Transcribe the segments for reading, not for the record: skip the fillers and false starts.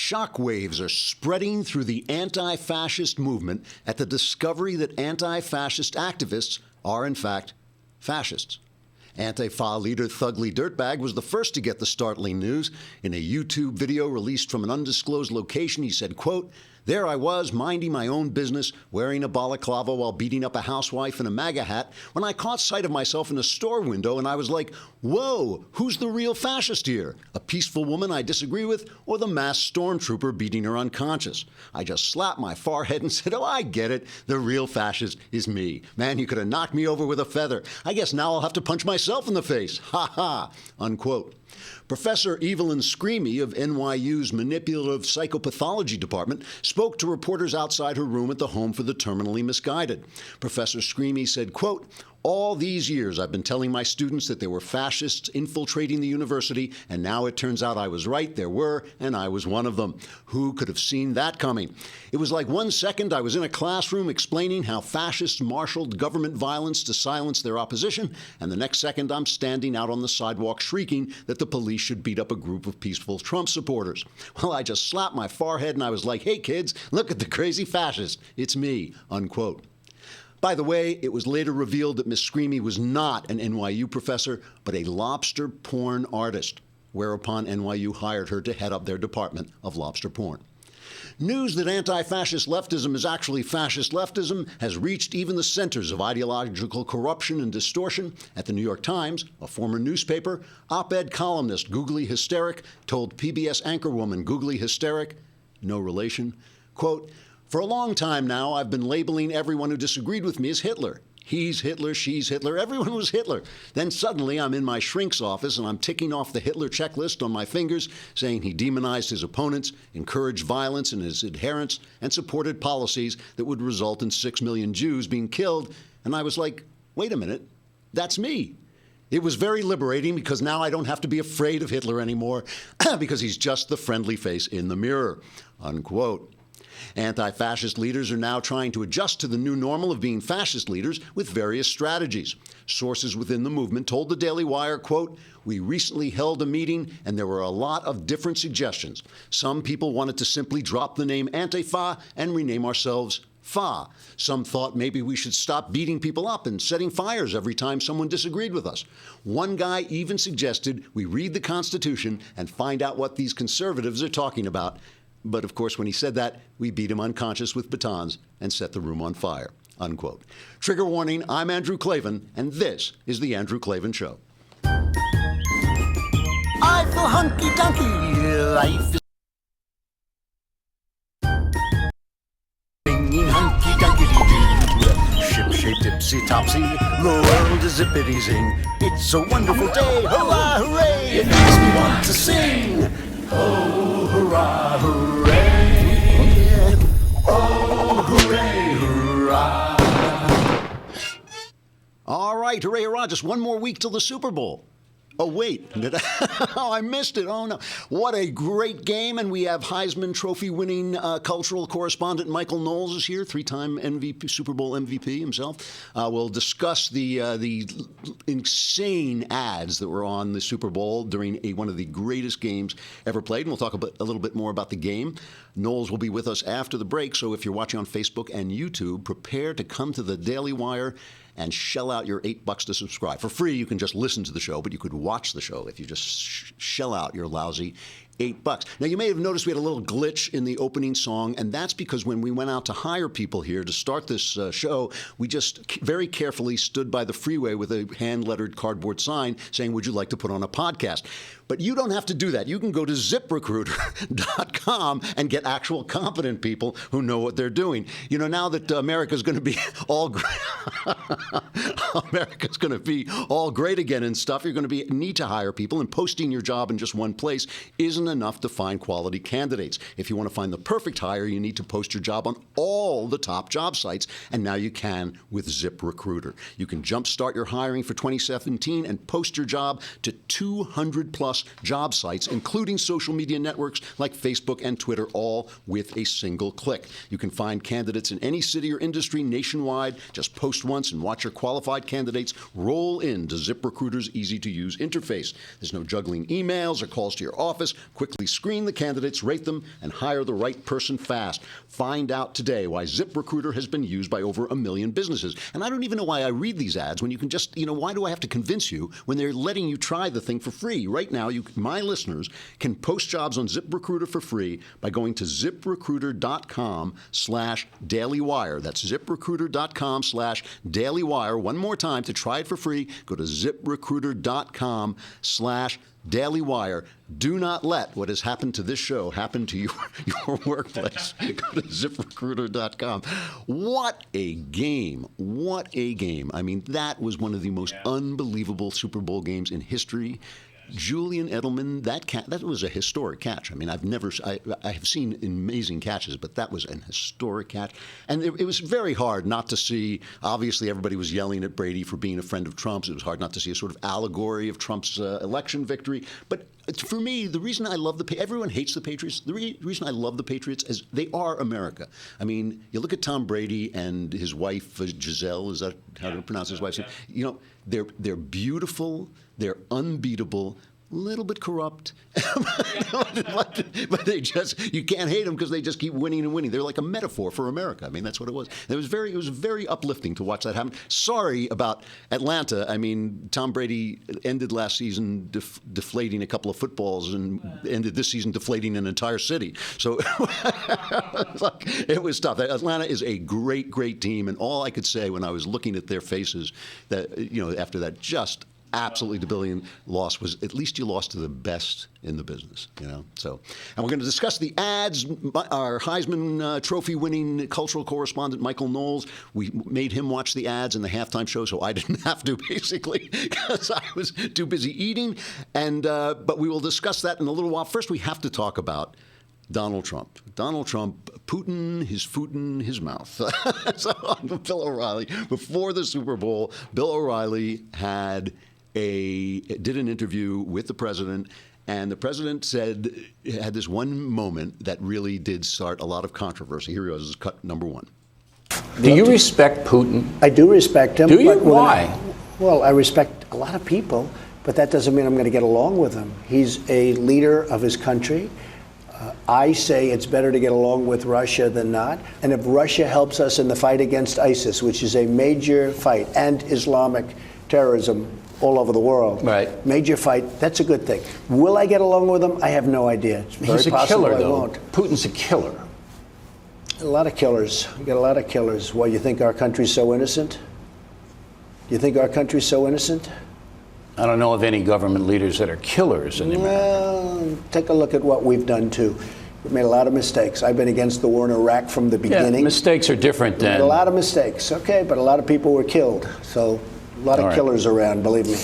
Shockwaves are spreading through the anti-fascist movement at the discovery that anti-fascist activists are, in fact, fascists. Antifa leader Thugly Dirtbag was the first to get the startling news. In a YouTube video released from an undisclosed location, he said, quote, "There I was, minding my own business, wearing a balaclava while beating up a housewife in a MAGA hat, when I caught sight of myself in a store window and I was like, whoa, who's the real fascist here? A peaceful woman I disagree with or the masked stormtrooper beating her unconscious? I just slapped my forehead and said, oh, I get it. The real fascist is me. Man, you could have knocked me over with a feather. I guess now I'll have to punch myself in the face. Ha ha," unquote. Professor Evelyn Screamy of NYU's Manipulative Psychopathology Department spoke to reporters outside her room at the Home for the Terminally Misguided. Professor Screamy said, quote, "All these years I've been telling my students that there were fascists infiltrating the university, and now it turns out I was right. There were, and I was one of them. Who could have seen that coming? It was like 1 second I was in a classroom explaining how fascists marshaled government violence to silence their opposition, and the next second I'm standing out on the sidewalk shrieking that the police should beat up a group of peaceful Trump supporters. Well, I just slapped my forehead and I was like, hey kids, look at the crazy fascist. It's me," unquote. By the way, it was later revealed that Miss Screamy was not an NYU professor, but a lobster porn artist, whereupon NYU hired her to head up their department of lobster porn. News that anti-fascist leftism is actually fascist leftism has reached even the centers of ideological corruption and distortion. At the New York Times, a former newspaper, op-ed columnist Googly Hysteric told PBS anchorwoman Googly Hysteric, no relation, quote, "For a long time now, I've been labeling everyone who disagreed with me as Hitler. He's Hitler, she's Hitler, everyone was Hitler. Then suddenly I'm in my shrink's office and I'm ticking off the Hitler checklist on my fingers, saying he demonized his opponents, encouraged violence in his adherents, and supported policies that would result in 6 million Jews being killed. And I was like, wait a minute, that's me. It was very liberating because now I don't have to be afraid of Hitler anymore because he's just the friendly face in the mirror," unquote. Anti-fascist leaders are now trying to adjust to the new normal of being fascist leaders with various strategies. Sources within the movement told the Daily Wire, quote, "We recently held a meeting and there were a lot of different suggestions. Some people wanted to simply drop the name Antifa and rename ourselves Fa. Some thought maybe we should stop beating people up and setting fires every time someone disagreed with us. One guy even suggested we read the Constitution and find out what these conservatives are talking about. But of course, when he said that, we beat him unconscious with batons and set the room on fire," unquote. Trigger warning, I'm Andrew Klavan, and this is The Andrew Klavan Show. I feel hunky-dunky, life is singing hunky-dunky-doo. Ship-shaped ipsy-topsy, the world is zippity-zing. It's a wonderful day, hurrah, hooray, it makes me want to sing. Oh, hurrah, hooray! Oh, hooray, hurrah! All right, hooray, hurrah! Just one more week till the Super Bowl. Oh, wait. Oh, I missed it. Oh, no. What a great game. And we have Heisman Trophy winning cultural correspondent Michael Knowles is here, three-time MVP, Super Bowl MVP himself. We'll discuss the insane ads that were on the Super Bowl during one of the greatest games ever played. And we'll talk a little bit more about the game. Knowles will be with us after the break. So if you're watching on Facebook and YouTube, prepare to come to the Daily Wire and shell out your $8 to subscribe. For free, you can just listen to the show, but you could watch the show if you just shell out your lousy $8. Now, you may have noticed we had a little glitch in the opening song, and that's because when we went out to hire people here to start this show, we just very carefully stood by the freeway with a hand-lettered cardboard sign saying, would you like to put on a podcast? But you don't have to do that. You can go to ZipRecruiter.com and get actual competent people who know what they're doing. You know, now that America's going to be all America's going to be all great again and stuff, you're going to need to hire people, and posting your job in just one place isn't enough to find quality candidates. If you want to find the perfect hire, you need to post your job on all the top job sites, and now you can with ZipRecruiter. You can jumpstart your hiring for 2017 and post your job to 200 plus job sites, including social media networks like Facebook and Twitter, all with a single click. You can find candidates in any city or industry nationwide. Just post once and watch your qualified candidates roll into ZipRecruiter's easy-to-use interface. There's no juggling emails or calls to your office. Quickly screen the candidates, rate them, and hire the right person fast. Find out today why ZipRecruiter has been used by over 1 million businesses. And I don't even know why I read these ads when you can just, why do I have to convince you when they're letting you try the thing for free? Right now, my listeners can post jobs on ZipRecruiter for free by going to ZipRecruiter.com/dailywire. That's ZipRecruiter.com/dailywire. One more time to try it for free. Go to ZipRecruiter.com/dailywire. Do not let what has happened to this show happen to your workplace. Go to ZipRecruiter.com. What a game. What a game. I mean, that was one of the most unbelievable Super Bowl games in history. Julian Edelman, that was a historic catch. I mean, I have seen amazing catches, but that was an historic catch. And it was very hard not to see, obviously everybody was yelling at Brady for being a friend of Trump's. It was hard not to see a sort of allegory of Trump's election victory. But for me, the reason I love everyone hates the Patriots. The reason I love the Patriots is they are America. I mean, you look at Tom Brady and his wife, Giselle, is that how to pronounce his wife's name? They're beautiful, they're unbeatable, a little bit corrupt, but you can't hate them because they just keep winning and winning. They're like a metaphor for America. I mean, that's what it was. It was very uplifting to watch that happen. Sorry about Atlanta. I mean, Tom Brady ended last season deflating a couple of footballs and ended this season deflating an entire city. So it was tough. Atlanta is a great, great team, and all I could say when I was looking at their faces, that after that just absolutely debilitating loss was, at least you lost to the best in the business, So, and we're going to discuss the ads. Our Heisman Trophy winning cultural correspondent Michael Knowles, we made him watch the ads in the halftime show, so I didn't have to, basically, because I was too busy eating. And but we will discuss that in a little while. First, we have to talk about Donald Trump. Donald Trump, Putin, his mouth. So Bill O'Reilly, before the Super Bowl, Bill O'Reilly did an interview with the president, and the president had this one moment that really did start a lot of controversy. Here he was, this is cut number one. Do you respect Putin? I do respect him. Do you? Why? I respect a lot of people, but that doesn't mean I'm going to get along with him. He's a leader of his country. I say it's better to get along with Russia than not. And if Russia helps us in the fight against ISIS, which is a major fight, and Islamic terrorism all over the world, right? Major fight, that's a good thing. Will I get along with him? I have no idea. It's very He's a possible killer, I though. won't. Putin's a killer. A lot of killers. You got a lot of killers. Why, you think our country's so innocent? You think our country's so innocent? I don't know of any government leaders that are killers in America. Well, take a look at what we've done, too. We've made a lot of mistakes. I've been against the war in Iraq from the beginning. Yeah, mistakes are different than... A lot of mistakes, okay, but a lot of people were killed. So a lot of killers around, believe me.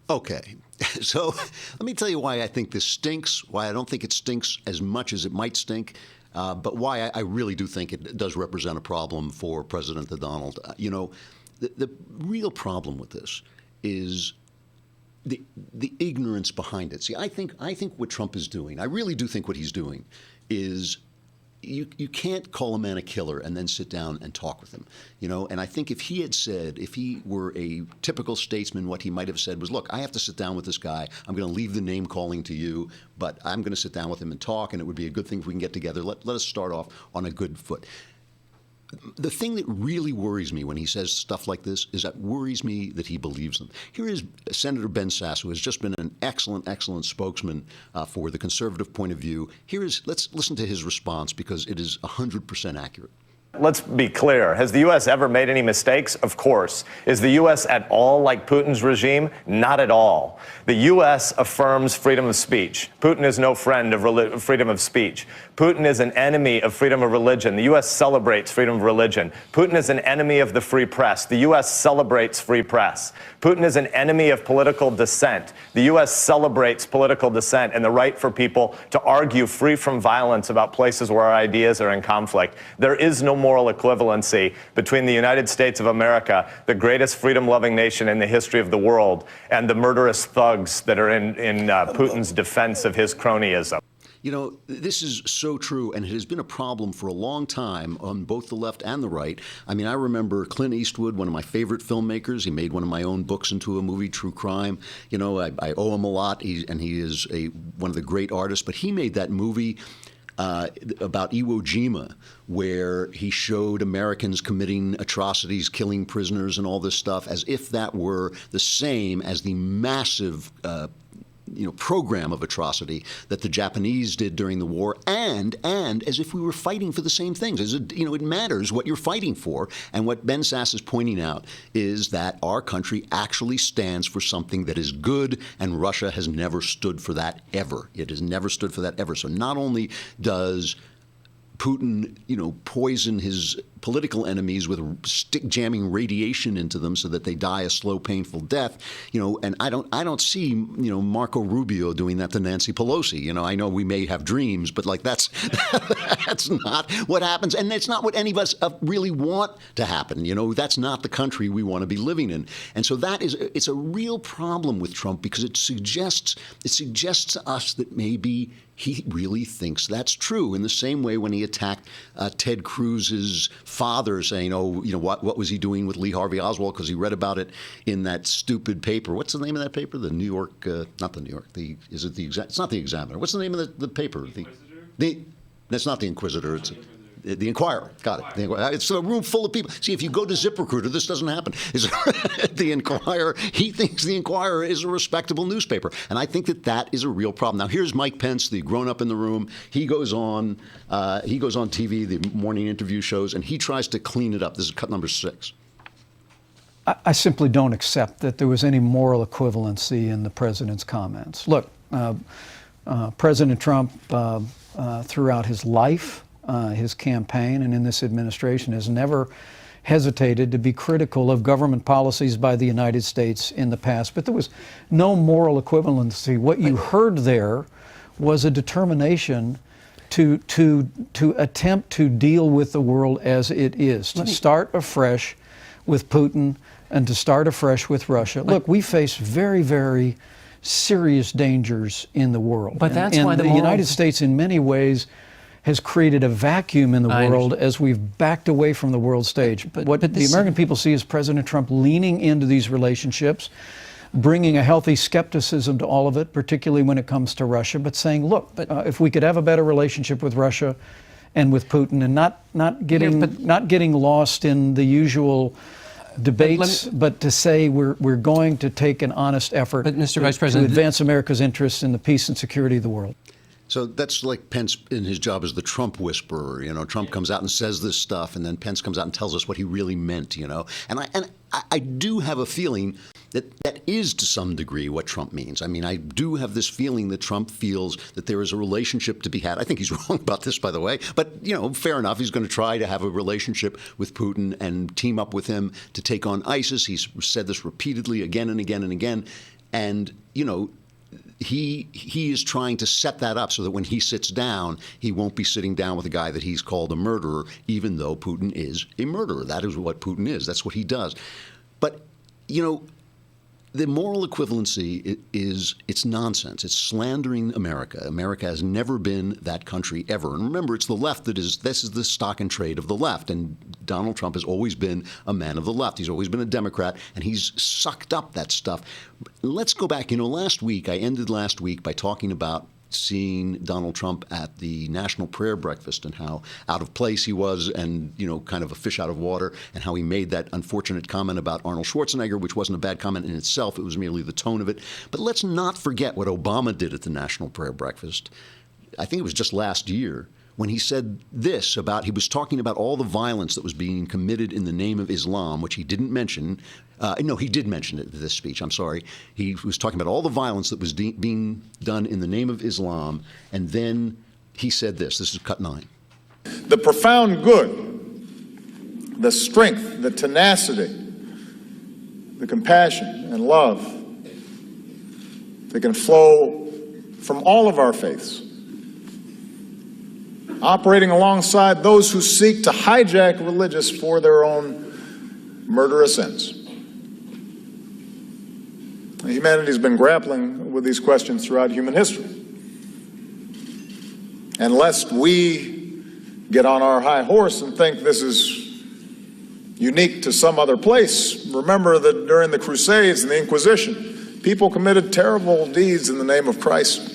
Okay. So let me tell you why I think this stinks, why I don't think it stinks as much as it might stink, but why I really do think it does represent a problem for President Donald. The real problem with this is the ignorance behind it. See, I think what Trump is doing, I really do think what he's doing is you can't call a man a killer and then sit down and talk with him, and I think if he were a typical statesman, what he might have said was, look, I have to sit down with this guy. I'm going to leave the name calling to you, but I'm going to sit down with him and talk, and it would be a good thing if we can get together. Let us start off on a good foot. The thing that really worries me when he says stuff like this is that worries me that he believes them. Here is Senator Ben Sasse, who has just been an excellent, excellent spokesman for the conservative point of view. Let's listen to his response, because it is 100% accurate. Let's be clear. Has the U.S. ever made any mistakes? Of course. Is the U.S. at all like Putin's regime? Not at all. The U.S. affirms freedom of speech. Putin is no friend of freedom of speech. Putin is an enemy of freedom of religion. The U.S. celebrates freedom of religion. Putin is an enemy of the free press. The U.S. celebrates free press. Putin is an enemy of political dissent. The U.S. celebrates political dissent and the right for people to argue free from violence about places where our ideas are in conflict. There is no moral equivalency between the United States of America, the greatest freedom-loving nation in the history of the world, and the murderous thugs that are in Putin's defense of his cronyism. You know, this is so true, and it has been a problem for a long time on both the left and the right. I mean, I remember Clint Eastwood, one of my favorite filmmakers. He made one of my own books into a movie, True Crime. You know, I owe him a lot, and he is one of the great artists. But he made that movie about Iwo Jima, where he showed Americans committing atrocities, killing prisoners, and all this stuff, as if that were the same as the massive program of atrocity that the Japanese did during the war, and as if we were fighting for the same things. It matters what you're fighting for. And what Ben Sasse is pointing out is that our country actually stands for something that is good, and Russia has never stood for that ever. It has never stood for that ever. So not only does Putin, poison his political enemies with stick jamming radiation into them so that they die a slow, painful death, and I don't see, Marco Rubio doing that to Nancy Pelosi. I know we may have dreams, but that's that's not what happens, and it's not what any of us really want to happen. That's not the country we want to be living in, and so it's a real problem with Trump, because it suggests to us that maybe he really thinks that's true. In the same way when he attacked Ted Cruz's father, saying, what was he doing with Lee Harvey Oswald? Because he read about it in that stupid paper. What's the name of that paper? The New York, not the New York. It's not the Examiner. What's the name of the paper? That's not the Inquisitor. It's the Inquirer. Got it. It's a room full of people. See, if you go to ZipRecruiter, this doesn't happen. The Inquirer, he thinks the Inquirer is a respectable newspaper. And I think that is a real problem. Now, here's Mike Pence, the grown-up in the room. He goes on TV, the morning interview shows, and he tries to clean it up. This is cut number 6. I simply don't accept that there was any moral equivalency in the president's comments. Look, President Trump, throughout his life, his campaign, and in this administration, has never hesitated to be critical of government policies by the United States in the past. But there was no moral equivalency. What you heard there was a determination to attempt to deal with the world as it is, to start afresh with Putin and to start afresh with Russia. Look, we face very, very serious dangers in the world. But that's why the United States, in many ways, has created a vacuum in the world as we've backed away from the world stage. But the American people see is President Trump leaning into these relationships, bringing a healthy skepticism to all of it, particularly when it comes to Russia, but saying, look, if we could have a better relationship with Russia and with Putin, and not getting lost in the usual debates, but to say we're going to take an honest effort to advance America's interests in the peace and security of the world. So that's like Pence in his job as the Trump whisperer. Trump comes out and says this stuff, and then Pence comes out and tells us what he really meant. And I do have a feeling that is to some degree what Trump means. I mean, I do have this feeling that Trump feels that there is a relationship to be had. I think he's wrong about this, by the way, but fair enough. He's going to try to have a relationship with Putin and team up with him to take on ISIS. He's said this repeatedly again and again and again, and he is trying to set that up so that when he sits down, he won't be sitting down with a guy that he's called a murderer, even though Putin is a murderer. That is what Putin is. That's what he does. But, the moral equivalency it's nonsense. It's slandering America. America has never been that country ever. And remember, it's the left this is the stock and trade of the left. And Donald Trump has always been a man of the left. He's always been a Democrat, and he's sucked up that stuff. Let's go back. I ended last week by talking about seeing Donald Trump at the National Prayer Breakfast and how out of place he was and, kind of a fish out of water, and how he made that unfortunate comment about Arnold Schwarzenegger, which wasn't a bad comment in itself. It was merely the tone of it. But let's not forget what Obama did at the National Prayer Breakfast. I think it was just last year, when he said this he was talking about all the violence that was being committed in the name of Islam, which he didn't mention. No, he did mention it in this speech. I'm sorry. He was talking about all the violence that was being done in the name of Islam. And then he said this. This is cut 9. The profound good, the strength, the tenacity, the compassion and love that can flow from all of our faiths, operating alongside those who seek to hijack religious for their own murderous ends. Humanity's been grappling with these questions throughout human history. And lest we get on our high horse and think this is unique to some other place, remember that during the Crusades and the Inquisition, people committed terrible deeds in the name of Christ.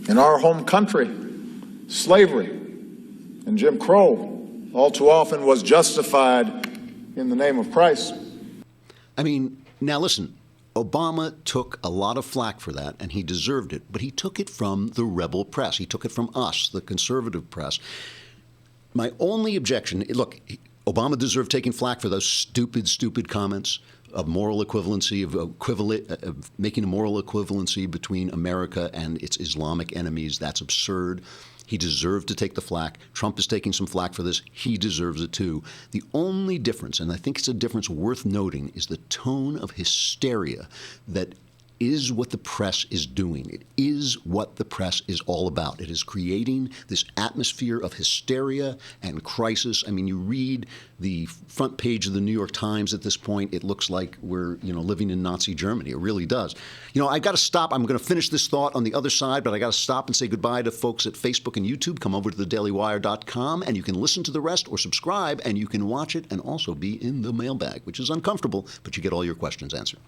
In our home country, slavery and Jim Crow all too often was justified in the name of Christ. I mean, now listen, Obama took a lot of flack for that, and he deserved it, but he took it from the rebel press. He took it from us, the conservative press. My only objection, look, Obama deserved taking flack for those stupid comments of moral equivalency, of making a moral equivalency between America and its Islamic enemies. That's absurd. He deserved to take the flack. Trump is taking some flack for this. He deserves it too. The only difference, and I think it's a difference worth noting, is the tone of hysteria that is what the press is doing. It is what the press is all about. It is creating this atmosphere of hysteria and crisis. I mean, you read the front page of the New York Times at this point, it looks like we're, living in Nazi Germany. It really does. I've got to stop. I'm going to finish this thought on the other side, but I got to stop and say goodbye to folks at Facebook and YouTube. Come over to thedailywire.com and you can listen to the rest or subscribe and you can watch it and also be in the mailbag, which is uncomfortable, but you get all your questions answered.